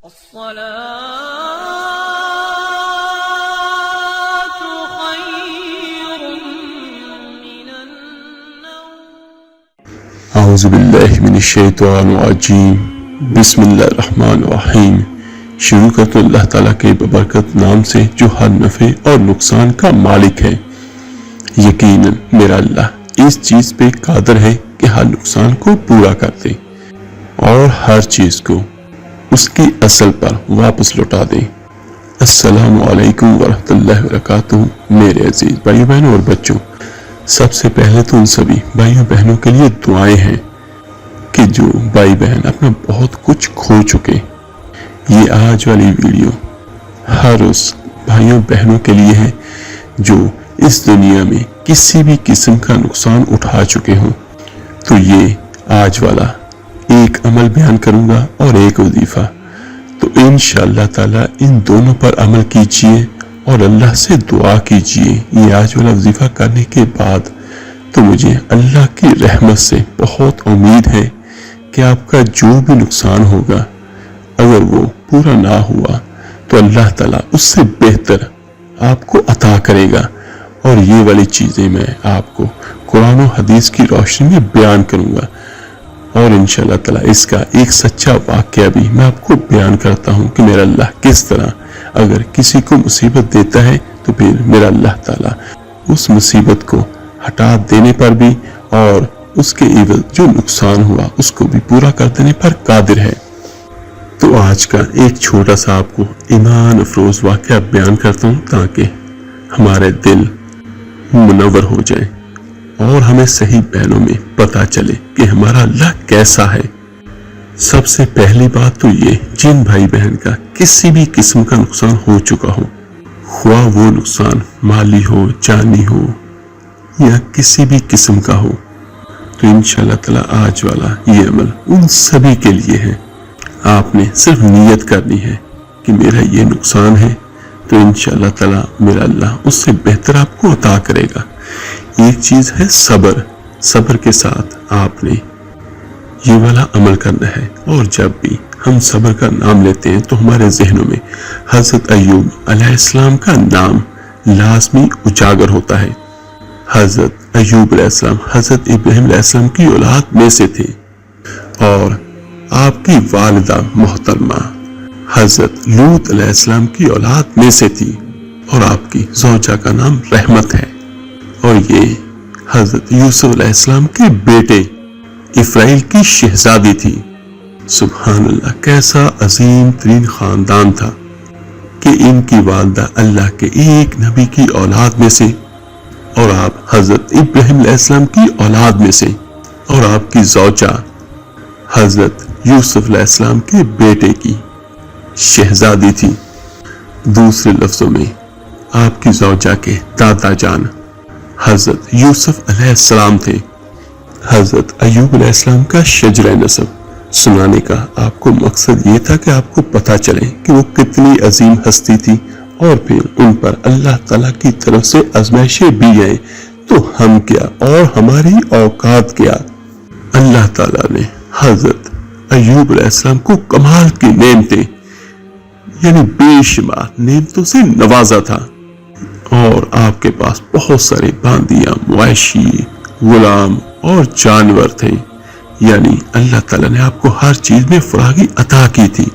الصلاة خير من النوم. اعوذ باللہ من الشیطان الرجیم. بسم اللہ الرحمن الرحیم. شروع کرتا ہوں اللہ تعالیٰ کے ببرکت نام سے جو ہر نفع اور نقصان کا مالک ہے. یقیناً میرا اللہ اس چیز پہ قادر ہے کہ ہر نقصان کو پورا کر دے اور ہر چیز کو اس کی اصل پر واپس لوٹا دے. السلام علیکم ورحمۃ اللہ وبرکاتہ. میرے عزیز بھائیوں بہنوں اور بچوں، سب سے پہلے تو ان سبھی بھائیوں بہنوں کے لیے دعائیں ہیں کہ جو بھائی بہن اپنا بہت کچھ کھو چکے. یہ آج والی ویڈیو ہر اس بھائیوں بہنوں کے لیے ہے جو اس دنیا میں کسی بھی قسم کا نقصان اٹھا چکے ہوں. تو یہ آج والا ایک عمل بیان کروں گا اور ایک وظیفہ، تو انشاءاللہ تعالی ان دونوں پر عمل کیجئے اور اللہ سے دعا کیجئے. یہ آج والا وظیفہ کرنے کے بعد تو مجھے اللہ کی رحمت سے بہت امید ہے کہ آپ کا جو بھی نقصان ہوگا اگر وہ پورا نہ ہوا تو اللہ تعالیٰ اس سے بہتر آپ کو عطا کرے گا. اور یہ والی چیزیں میں آپ کو قرآن و حدیث کی روشنی میں بیان کروں گا، اور انشاءاللہ تعالیٰ اس کا ایک سچا واقعہ بھی میں آپ کو بیان کرتا ہوں کہ میرا اللہ کس طرح اگر کسی کو مصیبت دیتا ہے تو پھر میرا اللہ تعالیٰ اس مصیبت کو ہٹا دینے پر بھی اور اس کے عوض جو نقصان ہوا اس کو بھی پورا کر دینے پر قادر ہے. تو آج کا ایک چھوٹا سا آپ کو ایمان افروز واقعہ بیان کرتا ہوں تاکہ ہمارے دل منور ہو جائے اور ہمیں صحیح پہلو میں پتہ چلے کہ ہمارا اللہ کیسا ہے. سب سے پہلی بات تو یہ، جن بھائی بہن کا کسی بھی قسم کا نقصان ہو چکا ہو، خواہ وہ نقصان مالی ہو، جانی ہو یا کسی بھی قسم کا ہو، تو انشاءاللہ تعالی آج والا یہ عمل ان سبھی کے لیے ہے. آپ نے صرف نیت کرنی ہے کہ میرا یہ نقصان ہے تو انشاءاللہ تعالی میرا اللہ اس سے بہتر آپ کو عطا کرے گا. ایک چیز ہے صبر. صبر کے ساتھ آپ نے یہ والا عمل کرنا ہے، اور جب بھی ہم صبر کا نام لیتے ہیں تو ہمارے ذہنوں میں حضرت ایوب علیہ السلام کا نام لازمی اجاگر ہوتا ہے. حضرت ایوب علیہ السلام حضرت ابراہیم علیہ السلام کی اولاد میں سے تھے، اور آپ کی والدہ محترمہ حضرت لوط علیہ السلام کی اولاد میں سے تھی، اور آپ کی زوجہ کا نام رحمت ہے، اور یہ حضرت یوسف علیہ السلام کے بیٹے اسرائیل کی شہزادی تھی. سبحان اللہ، کیسا عظیم ترین خاندان تھا کہ ان کی والدہ اللہ کے ایک نبی کی اولاد میں سے، اور آپ حضرت ابراہیم علیہ السلام کی اولاد میں سے، اور آپ کی زوجہ حضرت یوسف علیہ السلام کے بیٹے کی شہزادی تھی. دوسرے لفظوں میں آپ کی زوجہ کے دادا جان حضرت یوسف علیہ السلام تھے. حضرت ایوب علیہ السلام کا شجرہ نسب سنانے کا آپ کو مقصد یہ تھا کہ آپ کو پتہ چلے کہ وہ کتنی عظیم ہستی تھی، اور پھر ان پر اللہ تعالیٰ کی طرف سے آزمائشیں بھی آئیں تو ہم کیا اور ہماری اوقات کیا. اللہ تعالیٰ نے حضرت ایوب علیہ السلام کو کمال کی نعمتیں یعنی بے شمار نعمتوں سے نوازا تھا، اور آپ کے پاس بہت سارے باندیاں، مویشی، غلام اور جانور تھے. یعنی اللہ تعالیٰ نے آپ کو ہر چیز میں فراغی عطا کی تھی،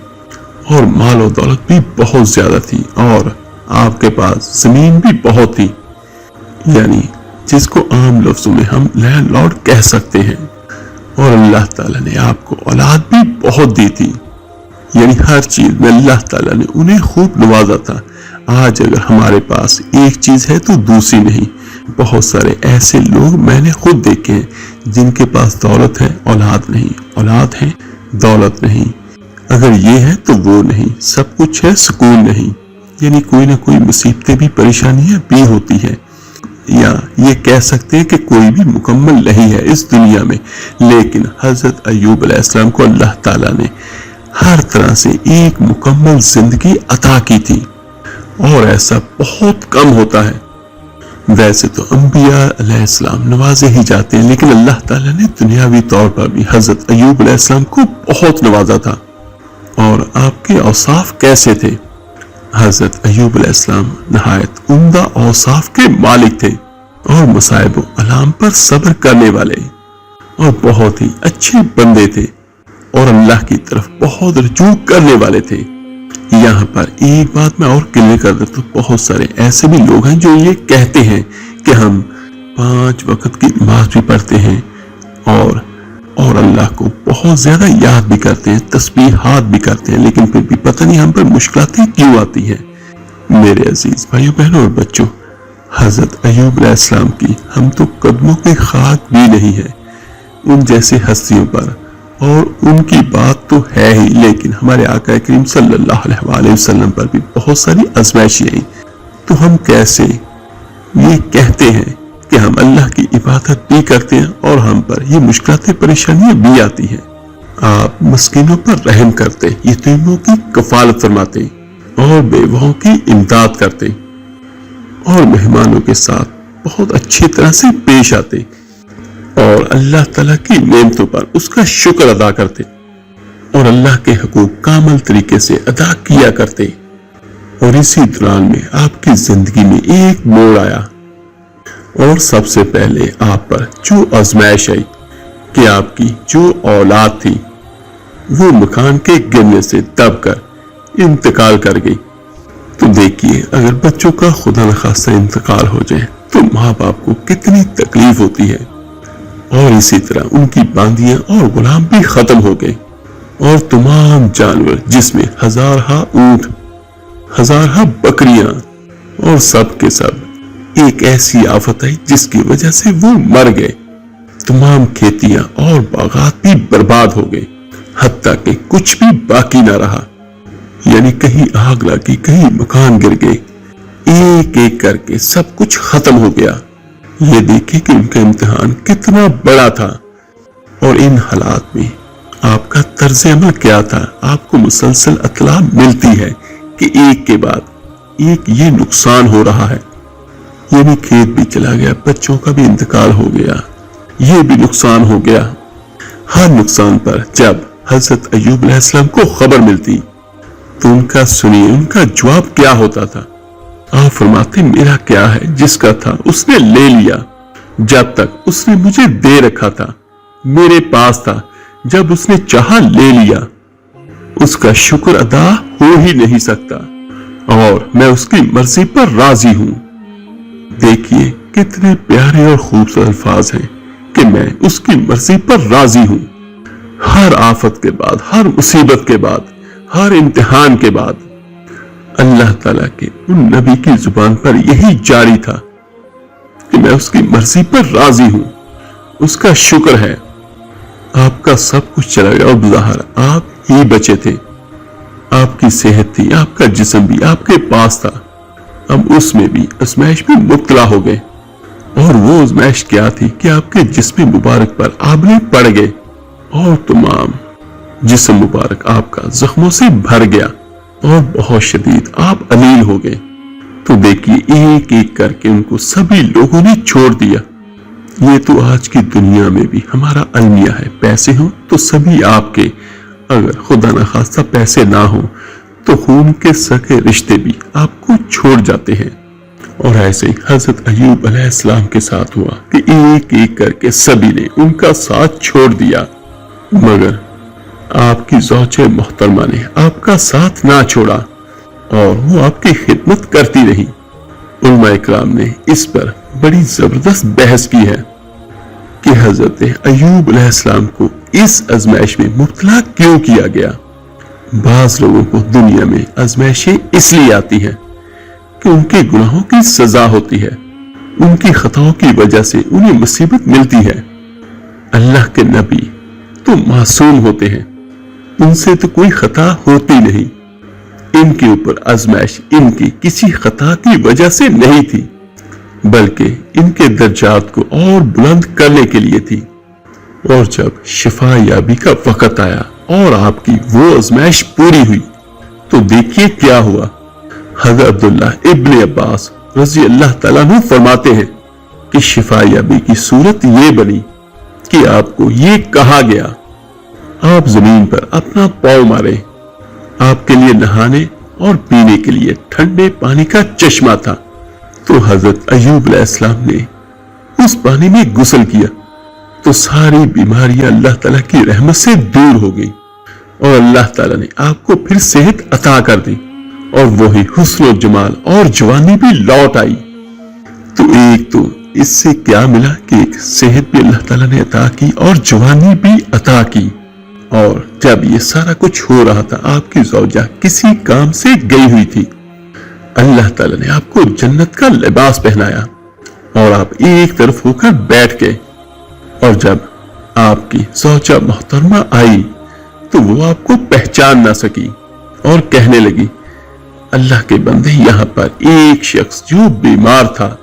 اور مال و دولت بھی بہت زیادہ تھی، اور آپ کے پاس زمین بھی بہت تھی، یعنی جس کو عام لفظوں میں ہم لینڈ لارڈ کہہ سکتے ہیں. اور اللہ تعالیٰ نے آپ کو اولاد بھی بہت دی تھی، یعنی ہر چیز میں اللہ تعالیٰ نے انہیں خوب نوازا تھا. آج اگر ہمارے پاس ایک چیز ہے تو دوسری نہیں. بہت سارے ایسے لوگ میں نے خود دیکھے ہیں جن کے پاس دولت ہے، اولاد نہیں، اولاد ہے، دولت نہیں. اگر یہ ہے تو وہ نہیں، سب کچھ ہے، سکون نہیں. یعنی کوئی نہ کوئی مصیبتیں بھی، پریشانیاں بھی ہوتی ہیں، یا یہ کہہ سکتے ہیں کہ کوئی بھی مکمل نہیں ہے اس دنیا میں. لیکن حضرت ایوب علیہ السلام کو اللہ تعالیٰ نے ہر طرح سے ایک مکمل زندگی عطا کی تھی، اور ایسا بہت کم ہوتا ہے. ویسے تو انبیاء علیہ السلام نوازے ہی جاتے ہیں، لیکن اللہ تعالیٰ نے دنیاوی طور پر بھی حضرت ایوب علیہ السلام کو بہت نوازا تھا، اور آپ کے اوصاف کیسے تھے۔ حضرت ایوب علیہ السلام نہایت عمدہ اوصاف کے مالک تھے اور مصائب و آلام پر صبر کرنے والے اور بہت ہی اچھے بندے تھے اور اللہ کی طرف بہت رجوع کرنے والے تھے۔ یہاں پر ایک بات میں اور کلیئر کر دیتا ہوں، بہت سارے ایسے بھی لوگ ہیں جو یہ کہتے ہیں کہ ہم 5 وقت کی نماز بھی پڑھتے ہیں اور اللہ کو بہت زیادہ یاد بھی کرتے ہیں، تسبیحات بھی کرتے ہیں، لیکن پھر بھی پتہ نہیں ہم پر مشکلاتیں کیوں آتی ہیں۔ میرے عزیز بھائیوں بہنوں اور بچوں، حضرت ایوب علیہ السلام کی ہم تو قدموں کی خاک بھی نہیں ہے ان جیسے ہستیوں پر، اور ان کی بات تو ہے ہی، لیکن ہمارے آقا کریم صلی اللہ علیہ وآلہ وسلم پر بھی بہت ساری آزمائشیں آئیں۔ تو ہم کیسے یہ کہتے ہیں کہ ہم اللہ کی عبادت بھی کرتے ہیں اور ہم پر یہ مشکلاتیں پریشانیاں بھی آتی ہیں۔ آپ مسکینوں پر رحم کرتے، یتیموں کی کفالت فرماتے اور بیواؤں کی امداد کرتے اور مہمانوں کے ساتھ بہت اچھی طرح سے پیش آتے اور اللہ تعالیٰ کی نعمتوں پر اس کا شکر ادا کرتے اور اللہ کے حقوق کامل طریقے سے ادا کیا کرتے۔ اور اسی دوران میں آپ کی زندگی میں ایک موڑ آیا اور سب سے پہلے آپ پر جو آزمائش آئی کہ آپ کی جو اولاد تھی وہ مکان کے گرنے سے دب کر انتقال کر گئی۔ تو دیکھیے اگر بچوں کا خدا نخواستہ انتقال ہو جائے تو ماں باپ کو کتنی تکلیف ہوتی ہے، اور اسی طرح ان کی باندیاں اور غلام بھی ختم ہو گئے اور تمام جانور جس میں ہزارہ اونٹ، ہزارہ بکریاں اور سب کے سب ایک ایسی آفت آئی جس کی وجہ سے وہ مر گئے۔ تمام کھیتیاں اور باغات بھی برباد ہو گئے، حتیٰ کہ کچھ بھی باقی نہ رہا، یعنی کہیں آگ لگی، کہیں مکان گر گئے، ایک ایک کر کے سب کچھ ختم ہو گیا۔ یہ دیکھیں کہ ان کا امتحان کتنا بڑا تھا، اور ان حالات میں آپ کا طرز عمل کیا تھا۔ آپ کو مسلسل اطلاع ملتی ہے کہ ایک کے بعد ایک یہ نقصان ہو رہا ہے، یعنی کھیت بھی چلا گیا، بچوں کا بھی انتقال ہو گیا، یہ بھی نقصان ہو گیا۔ ہر نقصان پر جب حضرت ایوب علیہ السلام کو خبر ملتی تو ان کا سنیے ان کا جواب کیا ہوتا تھا۔ آپ فرماتے میرا کیا ہے، جس کا تھا اس نے لے لیا، جب تک اس نے مجھے دے رکھا تھا میرے پاس تھا، جب اس نے چاہا لے لیا، اس کا شکر ادا ہو ہی نہیں سکتا، اور میں اس کی مرضی پر راضی ہوں۔ دیکھیے کتنے پیارے اور خوبصورت الفاظ ہیں کہ میں اس کی مرضی پر راضی ہوں۔ ہر آفت کے بعد، ہر مصیبت کے بعد، ہر امتحان کے بعد اللہ تعالیٰ کے ان نبی کی زبان پر یہی جاری تھا کہ میں اس کی مرضی پر راضی ہوں، اس کا شکر ہے۔ آپ کا سب کچھ چلا گیا اور بظاہر آپ ہی بچے تھے، آپ کی صحت تھی، آپ کا جسم بھی آپ کے پاس تھا، اب اس میں بھی آزمائش میں مبتلا ہو گئے، اور وہ آزمائش کیا تھی کہ آپ کے جسم مبارک پر آبلے پڑ گئے اور تمام جسم مبارک آپ کا زخموں سے بھر گیا اور بہت شدید آپ علیل ہو گئے۔ تو دیکھیے ایک ایک کر کے ان کو سبھی لوگوں نے چھوڑ دیا۔ یہ تو آج کی دنیا میں بھی ہمارا المیہ ہے، پیسے ہوں تو سبھی آپ کے، اگر خدا نخواستہ پیسے نہ ہوں تو خون کے سگے رشتے بھی آپ کو چھوڑ جاتے ہیں۔ اور ایسے ہی حضرت ایوب علیہ السلام کے ساتھ ہوا کہ ایک ایک کر کے سبھی نے ان کا ساتھ چھوڑ دیا، مگر آپ کی زوجہ محترمہ نے آپ کا ساتھ نہ چھوڑا اور وہ آپ کی خدمت کرتی رہی۔ علماء اکرام نے اس پر بڑی زبردست بحث کی ہے کہ حضرت ایوب علیہ السلام کو اس آزمائش میں مبتلا کیوں کیا گیا۔ بعض لوگوں کو دنیا میں آزمائشیں اس لیے آتی ہیں کہ ان کے گناہوں کی سزا ہوتی ہے، ان کی خطاؤں کی وجہ سے انہیں مصیبت ملتی ہے۔ اللہ کے نبی تو معصوم ہوتے ہیں، ان سے تو کوئی خطا ہوتی نہیں، ان کے اوپر آزمائش ان کی کسی خطا کی وجہ سے نہیں تھی، بلکہ ان کے درجات کو اور بلند کرنے کے لیے تھی۔ اور جب شفا یابی کا وقت آیا اور آپ کی وہ آزمائش پوری ہوئی تو دیکھیے کیا ہوا۔ حضرت عبداللہ ابن عباس رضی اللہ تعالیٰ عنہ فرماتے ہیں کہ شفا یابی کی صورت یہ بنی کہ آپ کو یہ کہا گیا آپ زمین پر اپنا پاؤں مارے آپ کے لیے نہانے اور پینے کے لیے ٹھنڈے پانی کا چشمہ تھا۔ تو حضرت ایوب علیہ السلام نے اس پانی میں غسل کیا تو ساری بیماریاں اللہ تعالیٰ کی رحمت سے دور ہو گئی، اور اللہ تعالیٰ نے آپ کو پھر صحت عطا کر دی، اور وہی حسن و جمال اور جوانی بھی لوٹ آئی۔ تو ایک تو اس سے کیا ملا کہ ایک صحت بھی اللہ تعالیٰ نے عطا کی اور جوانی بھی عطا کی، اور جب یہ سارا کچھ ہو رہا تھا آپ کی زوجہ کسی کام سے گئی ہوئی تھی، اللہ تعالیٰ نے آپ کو جنت کا لباس پہنایا اور آپ ایک طرف ہو کر بیٹھ گئے، اور جب آپ کی زوجہ محترمہ آئی تو وہ آپ کو پہچان نہ سکی اور کہنے لگی، اللہ کے بندے، یہاں پر ایک شخص جو بیمار تھا،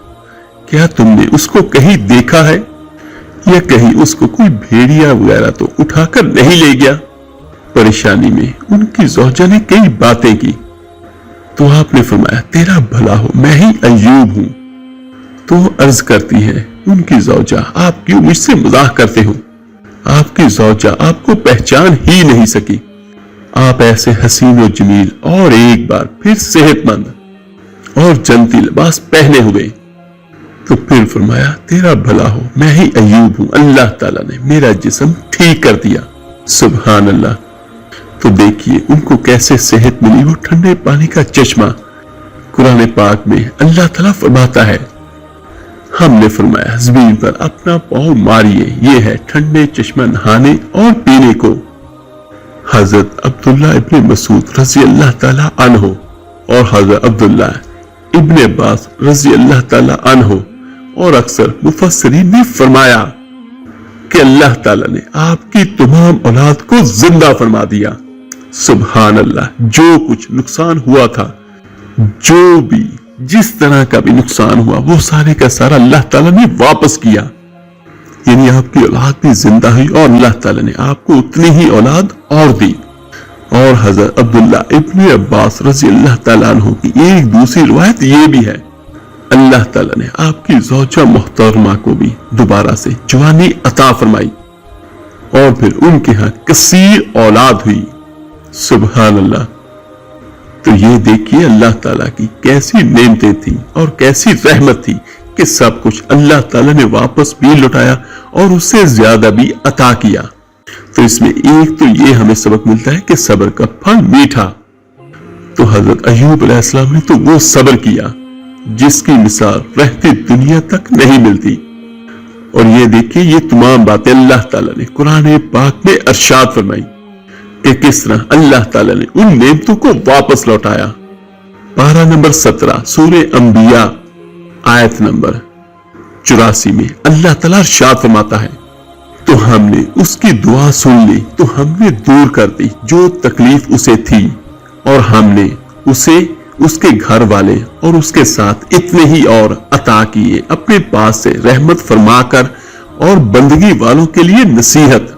کیا تم نے اس کو کہیں دیکھا ہے، یا کہیں اس کو کوئی بھیڑیا وغیرہ تو اٹھا کر نہیں لے گیا؟ پریشانی میں ان کی زوجہ نے کئی باتیں کی، تو آپ نے فرمایا تیرا بھلا ہو، میں ہی ایوب ہوں۔ تو عرض کرتی ہے ان کی زوجہ، آپ کیوں مجھ سے مزاح کرتے ہو؟ آپ کی زوجہ آپ کو پہچان ہی نہیں سکی، آپ ایسے حسین و جمیل اور ایک بار پھر صحت مند اور جنتی لباس پہنے ہوئے۔ تو پھر فرمایا تیرا بھلا ہو، میں ہی ایوب ہوں، اللہ تعالیٰ نے میرا جسم ٹھیک کر دیا۔ سبحان اللہ۔ تو دیکھیے ان کو کیسے صحت ملی، وہ ٹھنڈے پانی کا چشمہ۔ قرآن پاک میں اللہ تعالیٰ فرماتا ہے، ہم نے فرمایا زمین پر اپنا پاؤں ماریے، یہ ہے ٹھنڈے چشمہ نہانے اور پینے کو۔ حضرت عبداللہ ابن مسعود رضی اللہ تعالیٰ عنہ اور حضرت عبداللہ ابن عباس رضی اللہ تعالیٰ عنہ اور اکثر مفسرین نے فرمایا کہ اللہ تعالیٰ نے آپ کی تمام اولاد کو زندہ فرما دیا۔ سبحان اللہ۔ جو کچھ نقصان ہوا تھا، جو بھی جس طرح کا بھی نقصان ہوا، وہ سارے کا سارا اللہ تعالیٰ نے واپس کیا، یعنی آپ کی اولاد بھی زندہ ہوئی اور اللہ تعالیٰ نے آپ کو اتنی ہی اولاد اور دی۔ اور حضرت عبداللہ ابن عباس رضی اللہ تعالیٰ عنہ کی ایک دوسری روایت یہ بھی ہے، اللہ تعالیٰ نے آپ کی زوجہ محترمہ کو بھی دوبارہ سے جوانی عطا فرمائی، اور پھر ان کے ہاں کثیر اولاد ہوئی۔ سبحان اللہ۔ تو یہ دیکھیے اللہ تعالیٰ کی کیسی نعمتیں تھیں اور کیسی رحمت تھی کہ سب کچھ اللہ تعالیٰ نے واپس بھی لوٹایا اور اس سے زیادہ بھی عطا کیا۔ تو اس میں ایک تو یہ ہمیں سبق ملتا ہے کہ صبر کا پھل میٹھا۔ تو حضرت ایوب علیہ السلام نے تو وہ صبر کیا جس کی مثال رہتی دنیا تک نہیں ملتی، اور یہ دیکھیے یہ تمام باتیں اللہ تعالیٰ نے قرآن پاک میں ارشاد فرمائی کہ کس طرح اللہ تعالیٰ نے ان نعمتوں کو واپس لوٹایا۔ پارہ نمبر 17 سورہ انبیاء آیت نمبر 84 میں اللہ تعالیٰ ارشاد فرماتا ہے، تو ہم نے اس کی دعا سن لی تو ہم نے دور کر دی جو تکلیف اسے تھی، اور ہم نے اسے، اس کے گھر والے اور اس کے ساتھ اتنے ہی اور عطا کیے اپنے پاس سے رحمت فرما کر اور بندگی والوں کے لیے نصیحت۔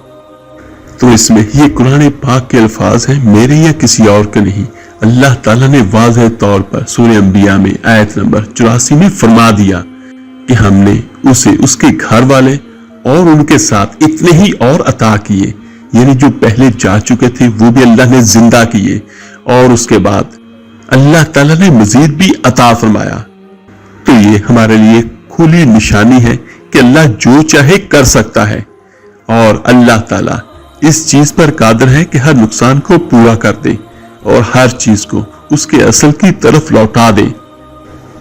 تو اس میں یہ قرآن پاک کے الفاظ ہیں، میرے یا کسی اور کے نہیں۔ اللہ تعالیٰ نے واضح طور پر سورہ انبیاء میں آیت نمبر 84 میں فرما دیا کہ ہم نے اسے، اس کے گھر والے اور ان کے ساتھ اتنے ہی اور عطا کیے، یعنی جو پہلے جا چکے تھے وہ بھی اللہ نے زندہ کیے، اور اس کے بعد اللہ تعالیٰ نے مزید بھی عطا فرمایا۔ تو یہ ہمارے لیے کھلی نشانی ہے کہ اللہ جو چاہے کر سکتا ہے، اور اللہ تعالیٰ اس چیز پر قادر ہے کہ ہر نقصان کو پورا کر دے اور ہر چیز کو اس کے اصل کی طرف لوٹا دے۔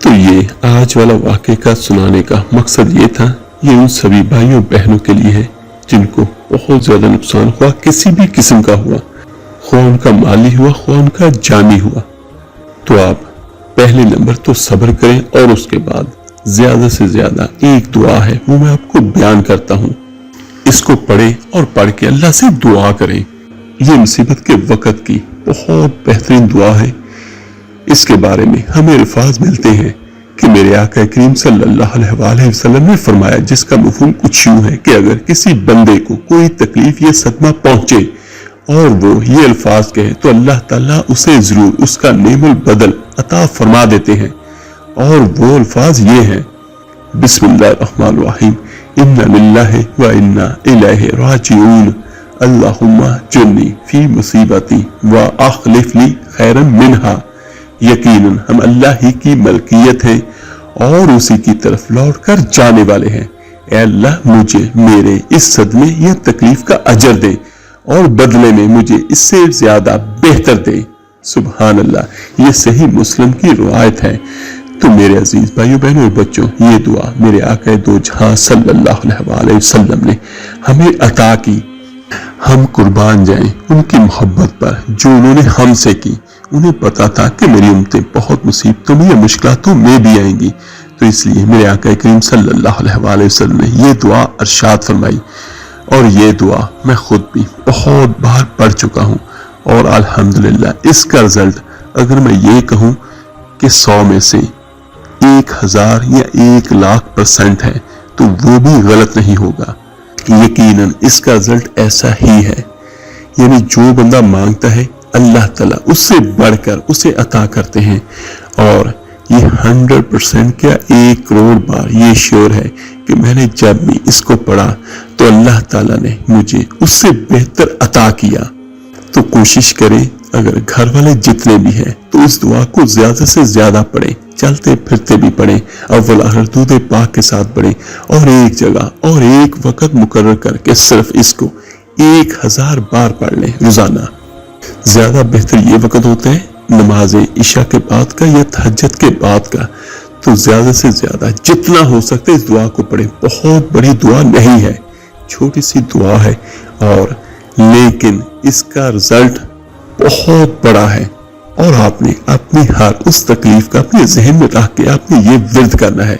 تو یہ آج والا واقعے کا سنانے کا مقصد یہ تھا، یہ ان سبھی بھائیوں بہنوں کے لیے ہے جن کو بہت زیادہ نقصان ہوا، کسی بھی قسم کا ہوا، خواہ ان کا مالی ہوا خواہ ان کا جانی ہوا۔ تو آپ پہلے نمبر تو صبر کریں، اور اس کے بعد زیادہ سے زیادہ ایک دعا ہے وہ میں آپ کو بیان کرتا ہوں، اس کو پڑھیں اور پڑھ کے اللہ سے دعا کریں۔ یہ مصیبت کے وقت کی بہت بہترین دعا ہے۔ اس کے بارے میں ہمیں الفاظ ملتے ہیں کہ میرے آقا کریم صلی اللہ علیہ وآلہ وسلم نے فرمایا، جس کا مفہوم کچھ یوں ہے کہ اگر کسی بندے کو کوئی تکلیف یا صدمہ پہنچے اور وہ یہ الفاظ کہے تو اللہ تعالیٰ اسے ضرور اس کا نعم البدل عطا فرما دیتے ہیں، اور وہ الفاظ یہ ہیں، بسم اللہ الرحمن الرحیم، انا للہ و انا الیہ راجعون، اللہم جنی فی مصیبتی و اخلف لی خیرا منہا، یقیناً ہم اللہ ہی کی ملکیت ہیں اور اسی کی طرف لوٹ کر جانے والے ہیں، اے اللہ مجھے میرے اس صدمے یا تکلیف کا اجر دے اور بدلے میں مجھے اس سے زیادہ بہتر دے۔ سبحان اللہ، یہ صحیح مسلم کی روایت ہے۔ تو میرے عزیز بھائیوں بہنوں اور بچوں، یہ دعا میرے آقا دو جہاں صلی اللہ علیہ وسلم نے ہمیں عطا کی۔ ہم قربان جائیں ان کی محبت پر جو انہوں نے ہم سے کی۔ انہیں پتا تھا کہ میری امتیں بہت مصیبتوں میں یا مشکلاتوں میں بھی آئیں گی، تو اس لیے میرے آقا کریم صلی اللہ علیہ وسلم نے یہ دعا ارشاد فرمائی، اور یہ دعا میں خود بھی بہت بار پڑھ چکا ہوں، اور الحمدللہ اس کا رزلٹ اگر میں یہ کہوں کہ 100 میں سے 1000 یا 1,00,000% ہے تو وہ بھی غلط نہیں ہوگا۔ یقیناً اس کا رزلٹ ایسا ہی ہے، یعنی جو بندہ مانگتا ہے اللہ تعالیٰ اس سے بڑھ کر اسے عطا کرتے ہیں، اور یہ 100% کیا 1 کروڑ بار یہ شیور ہے کہ میں نے جب بھی اس کو پڑھا تو اللہ تعالیٰ نے مجھے اس سے بہتر عطا کیا۔ تو کوشش کریں اگر گھر والے جتنے بھی ہیں تو اس دعا کو زیادہ سے زیادہ پڑھیں، چلتے پھرتے بھی پڑھیں، اول آخر درود پاک کے ساتھ پڑھیں، اور ایک جگہ اور ایک وقت مقرر کر کے صرف اس کو 1000 بار پڑھ لیں روزانہ۔ زیادہ بہتر یہ وقت ہوتا ہے نماز عشاء کے بعد کا یا تہجد کے بعد کا، تو زیادہ سے زیادہ جتنا ہو سکتا ہے اس دعا کو پڑھیں۔ بہت بڑی دعا نہیں ہے، چھوٹی سی دعا ہے، اور لیکن اس کا رزلٹ بہت بڑا ہے، اور آپ نے اپنی ہر اس تکلیف کا اپنے ذہن میں رکھ کے آپ نے یہ ورد کرنا ہے۔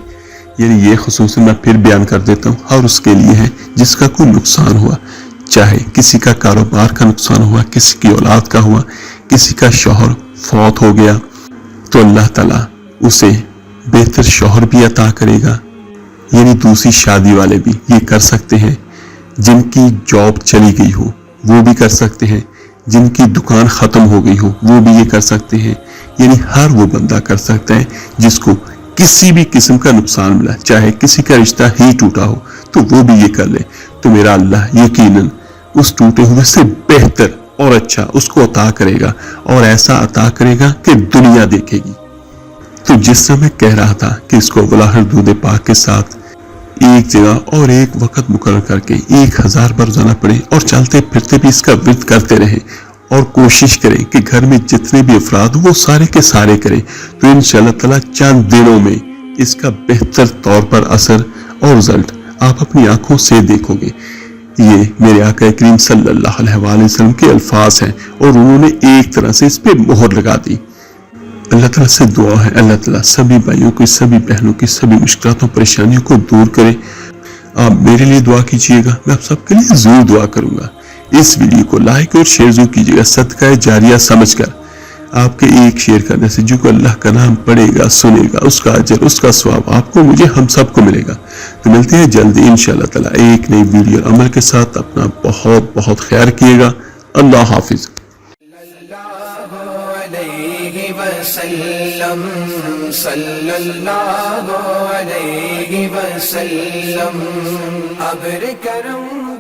یعنی یہ خصوصاً میں پھر بیان کر دیتا ہوں، ہر اس کے لیے ہے جس کا کوئی نقصان ہوا، چاہے کسی کا کاروبار کا نقصان ہوا، کسی کی اولاد کا ہوا، کسی کا شوہر فوت ہو گیا، تو اللہ تعالیٰ اسے بہتر شوہر بھی عطا کرے گا۔ یعنی دوسری شادی والے بھی یہ کر سکتے ہیں، جن کی جاب چلی گئی ہو وہ بھی کر سکتے ہیں، جن کی دکان ختم ہو گئی ہو وہ بھی یہ کر سکتے ہیں۔ یعنی ہر وہ بندہ کر سکتا ہے جس کو کسی بھی قسم کا نقصان ملا، چاہے کسی کا رشتہ ہی ٹوٹا ہو تو وہ بھی یہ کر لے، تو میرا اللہ یقیناً اس ٹوٹے ہوئے سے بہتر اور اچھا اس کو عطا کرے گا، اور ایسا عطا کرے گا کہ دنیا دیکھے گی۔ تو جس سے میں کہہ رہا تھا کہ اس کو ولاحر درود پاک کے ساتھ ایک جگہ اور ایک وقت مقرر کر کے 1000 بار روزانہ پڑھیں، اور چلتے پھرتے بھی اس کا ورد کرتے رہیں، اور کوشش کریں کہ گھر میں جتنے بھی افراد وہ سارے کے سارے کریں، تو انشاءاللہ تعالیٰ چند دنوں میں اس کا بہتر طور پر اثر اور رزلٹ آپ اپنی آنکھوں سے دیکھو گے۔ یہ میرے آقا کریم صلی اللہ علیہ وسلم کے الفاظ ہیں، اور انہوں نے ایک طرح سے اس پہ مہر لگا دی۔ اللہ تعالیٰ سے دعا ہے اللہ تعالیٰ سبھی بھائیوں کی، سبھی بہنوں کی، سبھی مشکلاتوں پریشانیوں کو دور کرے۔ آپ میرے لیے دعا کیجئے گا، میں آپ سب کے لیے ضرور دعا کروں گا۔ اس ویڈیو کو لائک اور شیئر ضرور کیجئے گا، صدقہ جاریہ سمجھ کر۔ آپ کے ایک شیئر کرنے سے جو کو اللہ کا نام پڑھے گا، سنے گا، اس کا اجر، اس کا ثواب آپ کو، مجھے، ہم سب کو ملے گا۔ تو ملتے ہیں جلدی انشاءاللہ تعالیٰ ایک نئی ویڈیو اور عمل کے ساتھ۔ اپنا بہت بہت خیال کیے گا۔ اللہ حافظ۔ صلی اللہ علیہ وسلم ابر کرم